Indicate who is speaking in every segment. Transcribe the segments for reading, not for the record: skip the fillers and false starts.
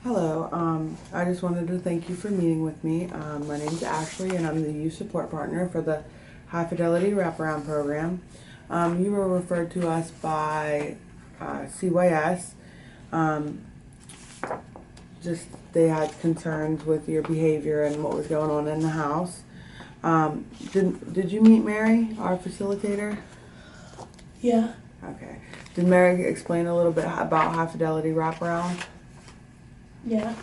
Speaker 1: Hello, I just wanted to thank you for meeting with me. My name is Ashley and I'm the youth support partner for the High Fidelity Wraparound Program. You were referred to us by CYS. Um, just they had concerns with your behavior and what was going on in the house. Did you meet Mary, our facilitator?
Speaker 2: Yeah.
Speaker 1: Okay. Did Mary explain a little bit about High Fidelity Wraparound?
Speaker 2: Yeah.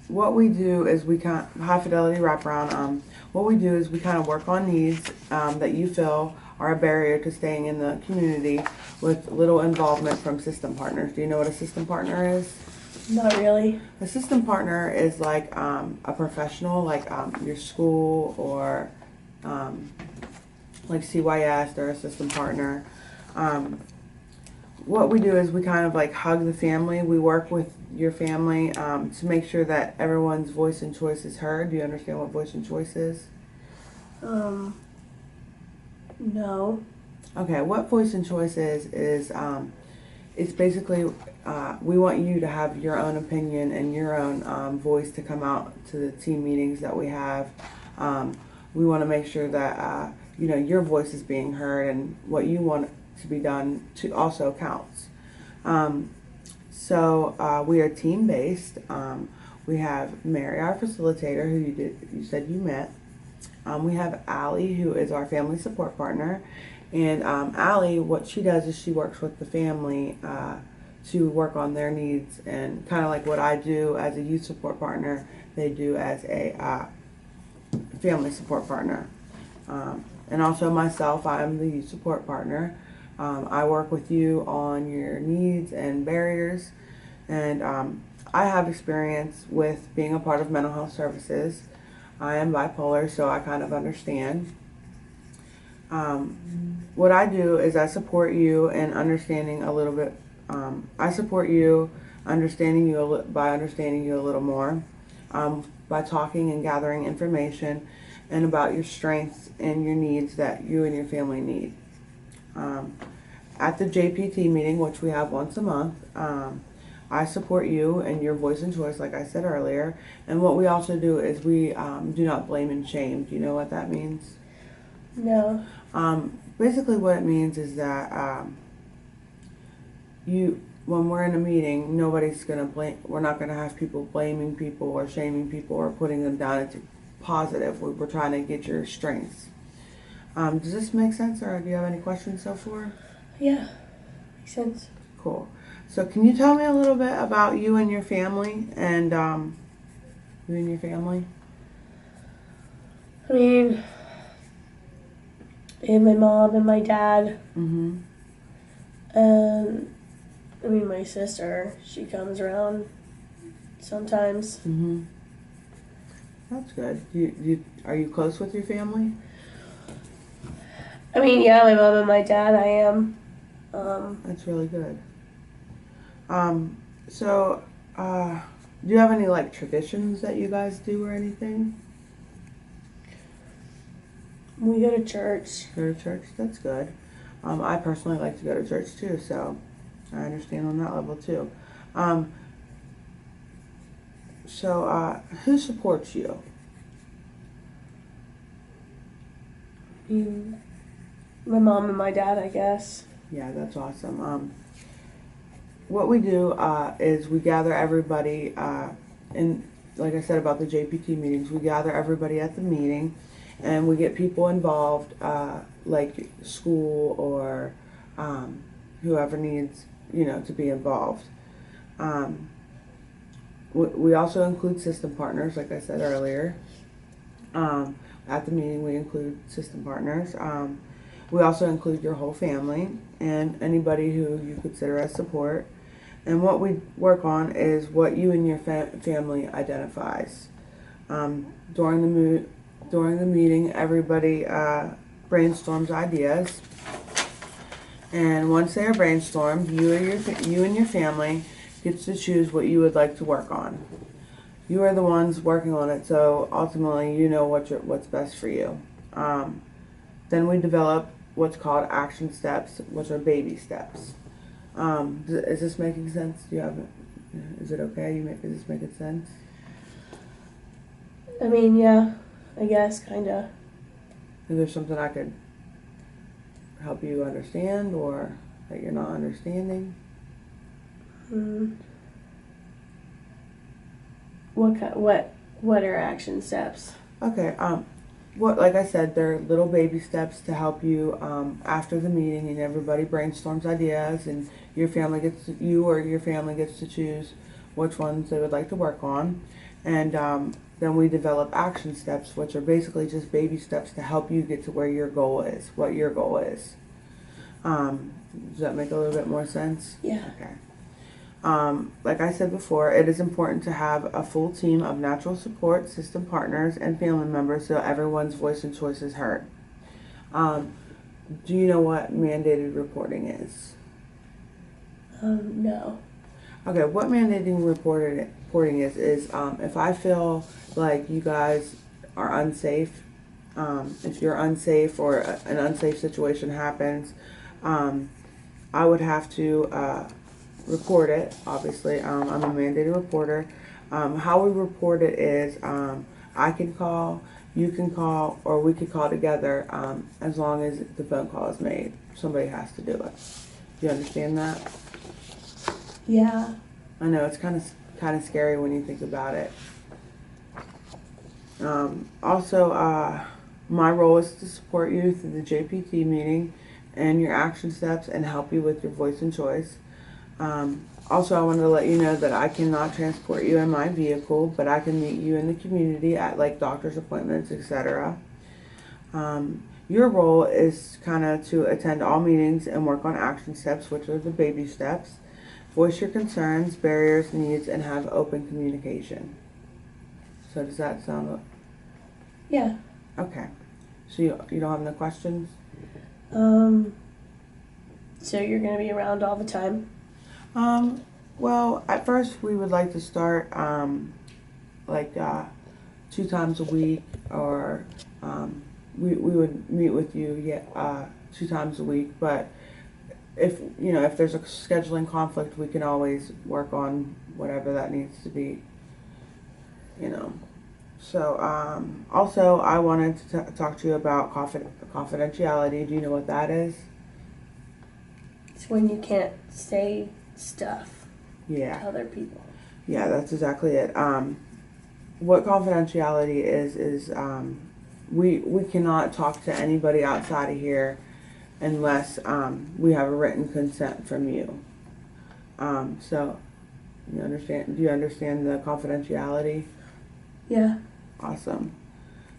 Speaker 1: What we do is High Fidelity Wraparound, what we do is we kind of work on needs that you feel are a barrier to staying in the community with little involvement from system partners. Do you know what a system partner is?
Speaker 2: Not really.
Speaker 1: A system partner is like a professional, like your school or like CYS, they're a system partner. What we do is we kind of like hug the family. We work with your family to make sure that everyone's voice and choice is heard. Do you understand what voice and choice is?
Speaker 2: No.
Speaker 1: Okay, what voice and choice is it's basically we want you to have your own opinion and your own voice to come out to the team meetings that we have. We want to make sure that your voice is being heard and what you want to be done to also counts. So we are team based. We have Mary, our facilitator, who you said you met. We have Allie, who is our family support partner. And Allie, what she does is she works with the family to work on their needs, and kind of like what I do as a youth support partner, they do as a family support partner. And also myself, I'm the youth support partner. I work with you on your needs and barriers, and I have experience with being a part of mental health services. I am bipolar, so I kind of understand. What I do is I support you in understanding a little bit. I support you understanding you by understanding you a little more, by talking and gathering information and about your strengths and your needs that you and your family need. At the JPT meeting, which we have once a month, I support you and your voice and choice, like I said earlier. And what we also do is we do not blame and shame. Do you know what that means?
Speaker 2: No.
Speaker 1: Basically what it means is that when we're in a meeting, nobody's going to blame, we're not going to have people blaming people or shaming people or putting them down. It's positive. We're trying to get your strengths. Does this make sense, or do you have any questions so far?
Speaker 2: Yeah. Makes sense.
Speaker 1: Cool. So can you tell me a little bit about you and your family and you and your family?
Speaker 2: I mean, and my mom and my dad.
Speaker 1: Mm-hmm.
Speaker 2: And I mean, my sister, she comes around sometimes.
Speaker 1: Mm-hmm. That's good. Are you close with your family?
Speaker 2: I mean, yeah, my mom and my dad, I am.
Speaker 1: That's really good. So, do you have any like traditions that you guys do or anything?
Speaker 2: We go to church.
Speaker 1: Go to church? That's good. I personally like to go to church too, so I understand on that level too. So, who supports you?
Speaker 2: My mom and my dad, I guess.
Speaker 1: Yeah, that's awesome. What we do is we gather everybody, and like I said about the JPT meetings, we gather everybody at the meeting, and we get people involved, like school or whoever needs, to be involved. We also include system partners, like I said earlier. At the meeting, we include system partners. We also include your whole family and anybody who you consider as support. And what we work on is what you and your family identifies. During the meeting, everybody brainstorms ideas. And once they are brainstormed, you and your family gets to choose what you would like to work on. You are the ones working on it, so ultimately you know what's best for you. Then we develop what's called action steps, which are baby steps. Is this making sense? Do you have? Is it okay? Is this making sense?
Speaker 2: I mean, yeah, I guess, kinda.
Speaker 1: Is there something I could help you understand, or that you're not understanding?
Speaker 2: Hmm. What are action steps?
Speaker 1: Okay. What, like I said, they're little baby steps to help you after the meeting, and everybody brainstorms ideas, and you or your family gets to choose which ones they would like to work on, and then we develop action steps, which are basically just baby steps to help you get to where your goal is, what your goal is. Does that make a little bit more sense?
Speaker 2: Yeah.
Speaker 1: Okay. Like I said before, it is important to have a full team of natural support system partners and family members so everyone's voice and choice is heard. Um, do you know what mandated reporting is?
Speaker 2: No.
Speaker 1: Okay, what reporting is if I feel like you guys are unsafe, if you're unsafe or an unsafe situation happens, I would have to report it. Obviously, I'm a mandated reporter. How we report it is I can call, you can call, or we could call together as long as the phone call is made. Somebody has to do it. Do you understand that?
Speaker 2: Yeah.
Speaker 1: I know it's kind of scary when you think about it. Also, my role is to support you through the JPT meeting and your action steps and help you with your voice and choice. Also, I wanted to let you know that I cannot transport you in my vehicle, but I can meet you in the community at like doctor's appointments, etc. Your role is kind of to attend all meetings and work on action steps, which are the baby steps. Voice your concerns, barriers, needs, and have open communication. So does that sound
Speaker 2: Yeah.
Speaker 1: okay? So you don't have no questions?
Speaker 2: So you're gonna be around all the time?
Speaker 1: Well, at first we would like to start like 2 times a week, or we would meet with you 2 times a week. But if there's a scheduling conflict, we can always work on whatever that needs to be. So also I wanted to talk to you about confidentiality. Do you know what that is?
Speaker 2: It's when you can't say stuff
Speaker 1: Yeah.
Speaker 2: to other people.
Speaker 1: Yeah, that's exactly it. What confidentiality is we cannot talk to anybody outside of here unless we have a written consent from you. So you understand? Do you understand the confidentiality?
Speaker 2: Yeah.
Speaker 1: Awesome.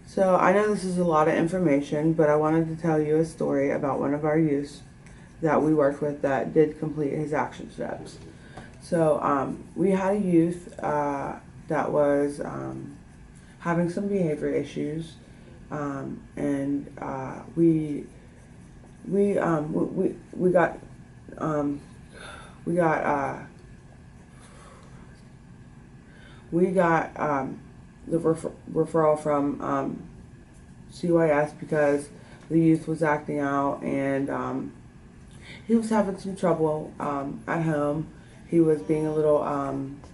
Speaker 1: So I know this is a lot of information, but I wanted to tell you a story about one of our youths that we worked with that did complete his action steps. So we had a youth that was having some behavior issues, and we got the referral from CYS because the youth was acting out, and he was having some trouble at home. He was being a little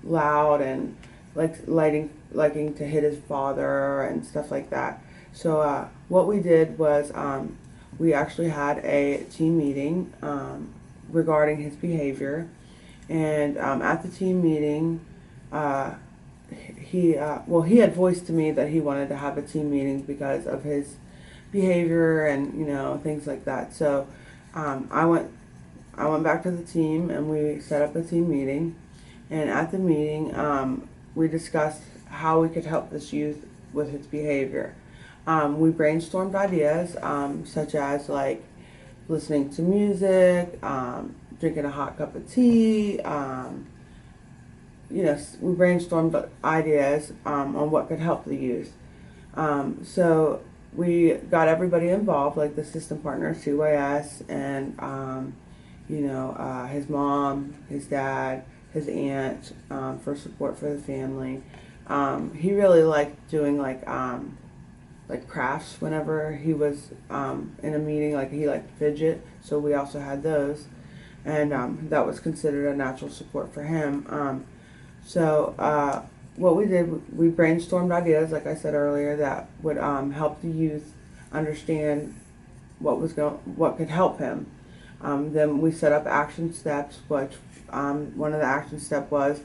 Speaker 1: loud and liking to hit his father and stuff like that. So what we did was we actually had a team meeting regarding his behavior, and at the team meeting, he had voiced to me that he wanted to have a team meeting because of his behavior and things like that. So I went back to the team and we set up a team meeting, and at the meeting we discussed how we could help this youth with his behavior. We brainstormed ideas such as like listening to music, drinking a hot cup of tea. We brainstormed ideas on what could help the youth. So we got everybody involved, like the system partners, CYS, and his mom, his dad, his aunt, for support for the family. He really liked doing like crafts whenever he was in a meeting. Like he liked to fidget, so we also had those. and that was considered a natural support for him. So what we did, we brainstormed ideas, like I said earlier, that would help the youth understand what could help him. Then we set up action steps, which one of the action step was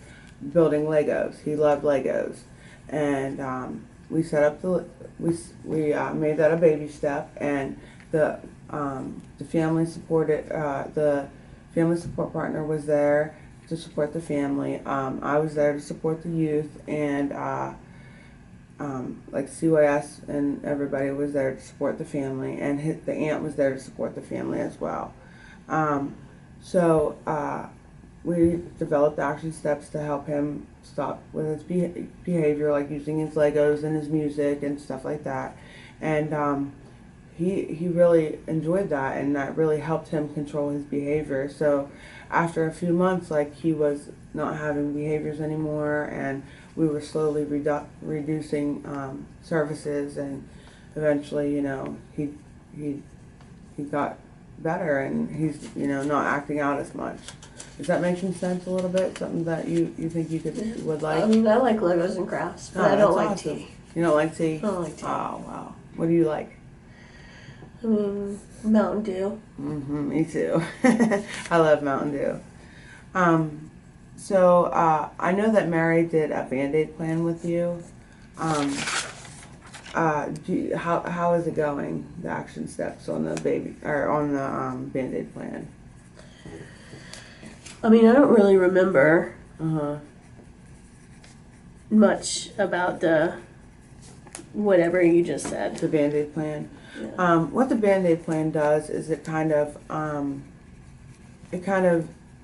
Speaker 1: building Legos. He loved Legos, and we set up we made that a baby step, and the family supported the family support partner was there to support the family. I was there to support the youth, and like CYS and everybody was there to support the family, and the aunt was there to support the family as well. So we developed action steps to help him stop with his behavior, like using his Legos and his music and stuff like that. And he really enjoyed that, and that really helped him control his behavior. So after a few months, like, he was not having behaviors anymore, and we were slowly reducing services, and eventually, he got better, and he's not acting out as much. Does that make some sense a little bit? Something that you think you would like?
Speaker 2: I mean, I like Legos and crafts, but I don't like tea.
Speaker 1: You don't like tea?
Speaker 2: I don't like tea.
Speaker 1: Oh, wow. What do you like?
Speaker 2: I mean, Mountain Dew.
Speaker 1: Me too. I love Mountain Dew. So I know that Mary did a Band-Aid plan with you. How is it going? The action steps on the Band-Aid plan.
Speaker 2: I mean, I don't really remember much about the whatever you just said.
Speaker 1: The Band-Aid plan.
Speaker 2: Yeah.
Speaker 1: What the Band-Aid plan does is it kind of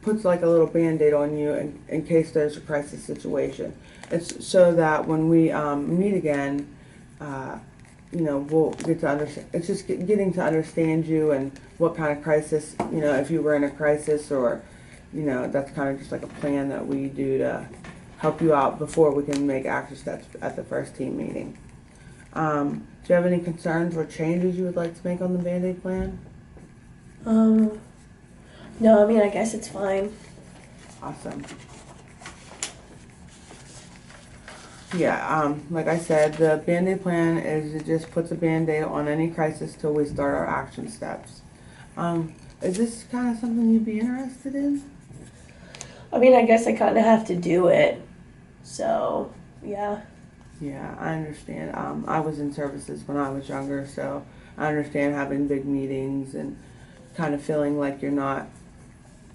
Speaker 1: puts like a little Band-Aid on you in case there's a crisis situation. It's so that when we meet again, we'll get to understand. It's just getting to understand you and what kind of crisis, if you were in a crisis, or, that's kind of just like a plan that we do to help you out before we can make action steps at the first team meeting. Do you have any concerns or changes you would like to make on the Band-Aid plan?
Speaker 2: No, I mean, I guess it's fine.
Speaker 1: Awesome. Yeah, like I said, the Band-Aid plan is it just puts a Band-Aid on any crisis till we start our action steps. Is this kind of something you'd be interested in?
Speaker 2: I mean, I guess I kind of have to do it. So, yeah.
Speaker 1: Yeah, I understand. I was in services when I was younger, so I understand having big meetings and kind of feeling like you're not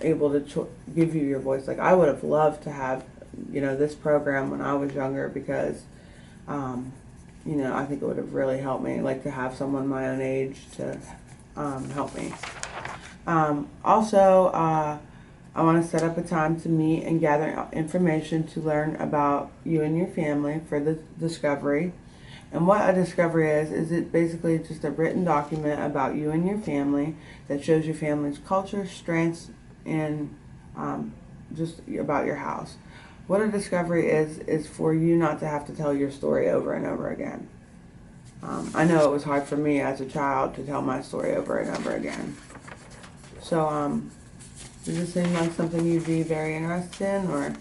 Speaker 1: able to give you your voice. Like, I would have loved to have, this program when I was younger, because, I think it would have really helped me, like, to have someone my own age to help me. Also, I want to set up a time to meet and gather information to learn about you and your family for the discovery. And what a discovery is it basically just a written document about you and your family that shows your family's culture, strengths, and just about your house. What a discovery is for you not to have to tell your story over and over again. I know it was hard for me as a child to tell my story over and over again. So, does this seem like something you'd be very interested in, or?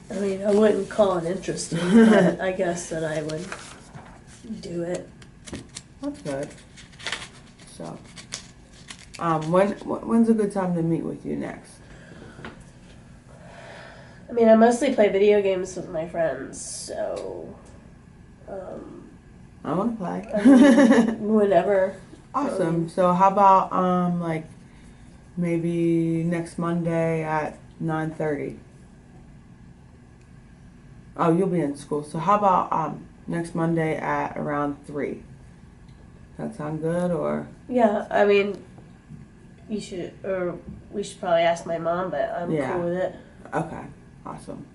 Speaker 2: I mean, I wouldn't call it interesting, but I guess that I would do it.
Speaker 1: That's good. So, when's a good time to meet with you next?
Speaker 2: I mean, I mostly play video games with my friends, so,
Speaker 1: I want to play.
Speaker 2: I mean, whenever.
Speaker 1: Awesome. So how about, like, maybe next Monday at 9:30? Oh, you'll be in school. So how about next Monday at around 3? That sound good, or?
Speaker 2: Yeah, I mean, we should probably ask my mom, but I'm cool with it.
Speaker 1: Okay, awesome.